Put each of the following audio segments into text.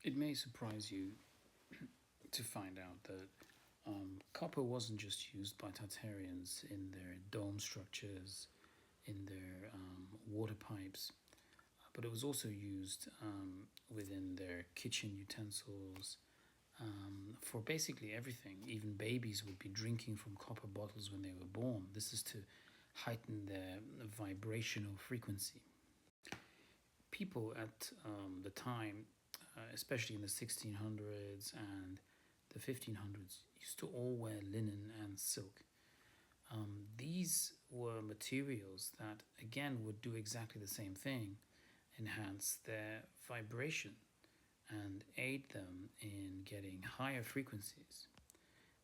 It may surprise you to find out that copper wasn't just used by Tartarians in their dome structures, in their water pipes, but it was also used within their kitchen utensils for basically everything. Even babies would be drinking from copper bottles when they were born. This is to heighten their vibrational frequency. People at the time, especially in the 1600s and the 1500s, used to all wear linen and silk. These were materials that, again, would do exactly the same thing, enhance their vibration and aid them in getting higher frequencies.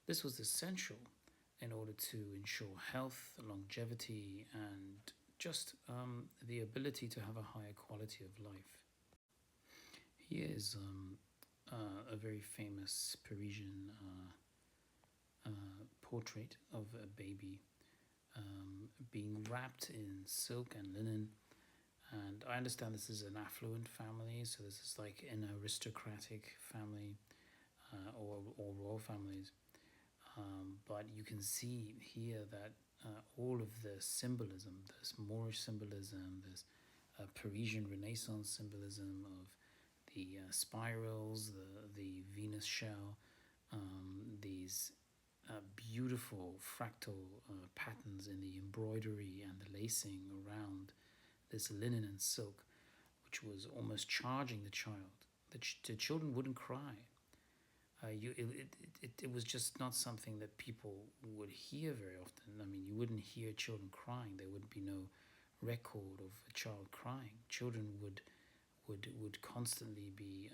This was essential in order to ensure health, longevity, and just the ability to have a higher quality of life. Here is a very famous Parisian portrait of a baby being wrapped in silk and linen. And I understand this is an affluent family, so this is like an aristocratic family or royal families. But you can see here that all of the symbolism, this Moorish symbolism, this Parisian Renaissance symbolism of the spirals, the Venus shell, these beautiful fractal patterns in the embroidery and the lacing around this linen and silk, which was almost charging the child. The children wouldn't cry. It was just not something that people would hear very often. I mean, you wouldn't hear children crying. There would be no record of a child crying. Children would constantly be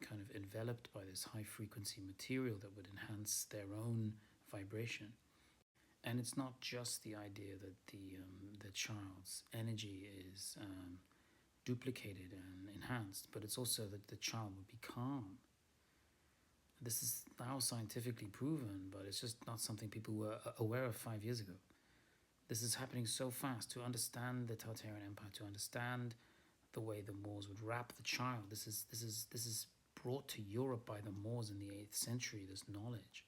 kind of enveloped by this high frequency material that would enhance their own vibration. And it's not just the idea that the child's energy is duplicated and enhanced, but it's also that the child would be calm. This is now scientifically proven, but it's just not something people were aware of 5 years ago. This is happening so fast. To understand the Tartarian Empire, to understand the way the Moors would wrap the child, this is brought to Europe by the Moors in the 8th century, this knowledge.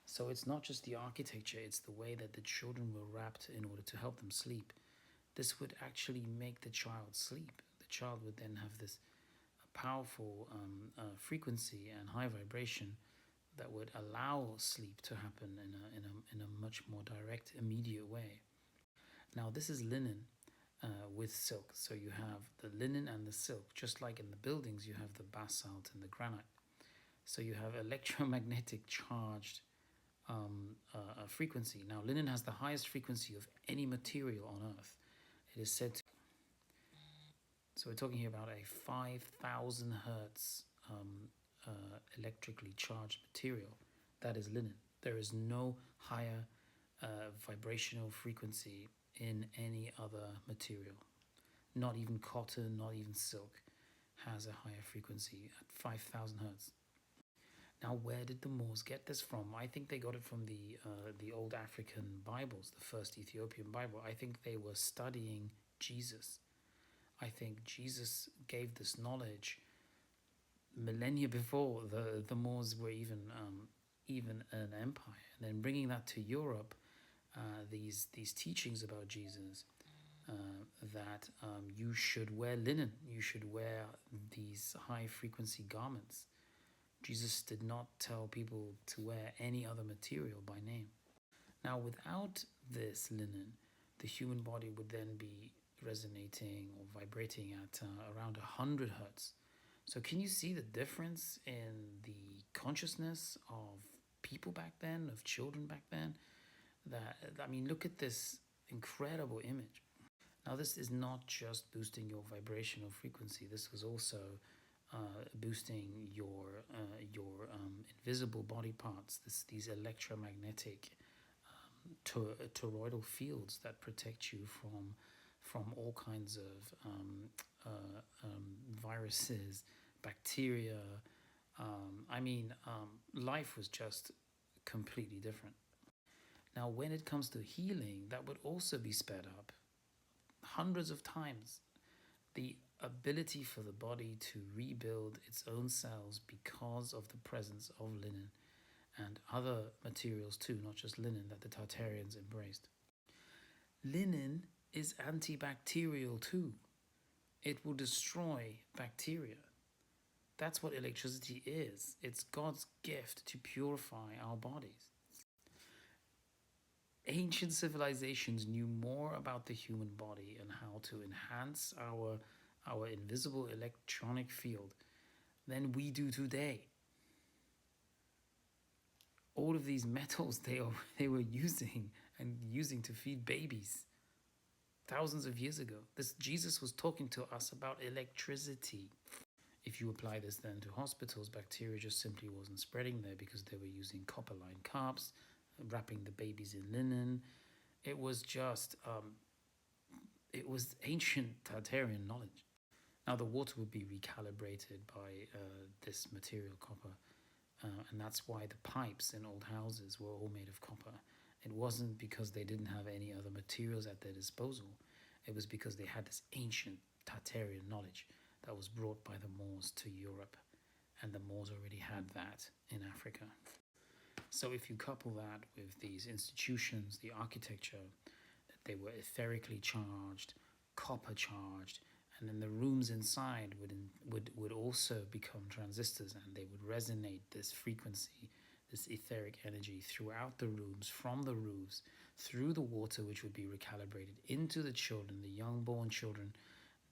So it's not just the architecture, it's the way that the children were wrapped in order to help them sleep. This would actually make the child sleep. The child would then have this powerful frequency and high vibration that would allow sleep to happen in a much more direct, immediate way. Now, this is linen with silk. So you have the linen and the silk. Just like in the buildings, you have the basalt and the granite. So you have electromagnetic charged frequency. Now, linen has the highest frequency of any material on Earth. It is said to. So we're talking here about a 5,000 hertz electrically charged material. That is linen. There is no higher vibrational frequency in any other material. Not even cotton, not even silk has a higher frequency at 5,000 hertz. Now, where did the Moors get this from? I think they got it from the old African Bibles, the first Ethiopian Bible. I think they were studying Jesus. I think Jesus gave this knowledge millennia before the Moors were even an empire. And then bringing that to Europe, these teachings about Jesus, that you should wear linen, you should wear these high frequency garments. Jesus did not tell people to wear any other material by name. Now, without this linen, the human body would then be resonating or vibrating at around 100 hertz. So can you see the difference in the consciousness of people back then, of children back then? Look at this incredible image. Now, this is not just boosting your vibrational frequency. This was also boosting your invisible body parts. These electromagnetic toroidal fields that protect you from all kinds of viruses, bacteria. Life was just completely different. Now, when it comes to healing, that would also be sped up hundreds of times. The ability for the body to rebuild its own cells because of the presence of linen and other materials too, not just linen, that the Tartarians embraced. Linen is antibacterial too. It will destroy bacteria. That's what electricity is. It's God's gift to purify our bodies. Ancient civilizations knew more about the human body and how to enhance our invisible electronic field than we do today. All of these metals they were using to feed babies thousands of years ago. Jesus was talking to us about electricity. If you apply this then to hospitals, bacteria just simply wasn't spreading there because they were using copper-lined cups, wrapping the babies in linen. It was just, it was ancient Tartarian knowledge. Now the water would be recalibrated by this material, copper, and that's why the pipes in old houses were all made of copper. It wasn't because they didn't have any other materials at their disposal. It was because they had this ancient Tartarian knowledge that was brought by the Moors to Europe, and the Moors already had that in Africa. So if you couple that with these institutions, the architecture, that they were etherically charged, copper charged, and then the rooms inside would also become transistors, and they would resonate this frequency, this etheric energy throughout the rooms, from the roofs, through the water, which would be recalibrated into the children, the young-born children.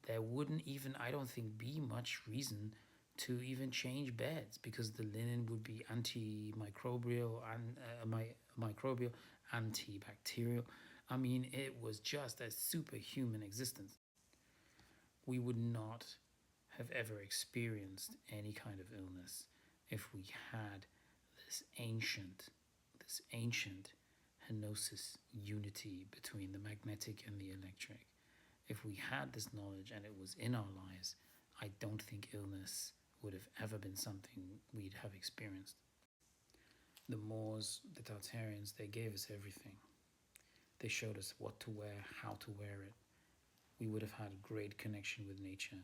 There wouldn't even, I don't think, be much reason to even change beds because the linen would be antimicrobial and microbial, antibacterial. I mean, it was just a superhuman existence. We would not have ever experienced any kind of illness if we had this ancient henosis unity between the magnetic and the electric. If we had this knowledge and it was in our lives, I don't think illness would have ever been something we'd have experienced. The Moors, the Tartarians, they gave us everything. They showed us what to wear, how to wear it. We would have had a great connection with nature.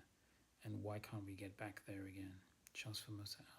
And why can't we get back there again? Charles Formosa out.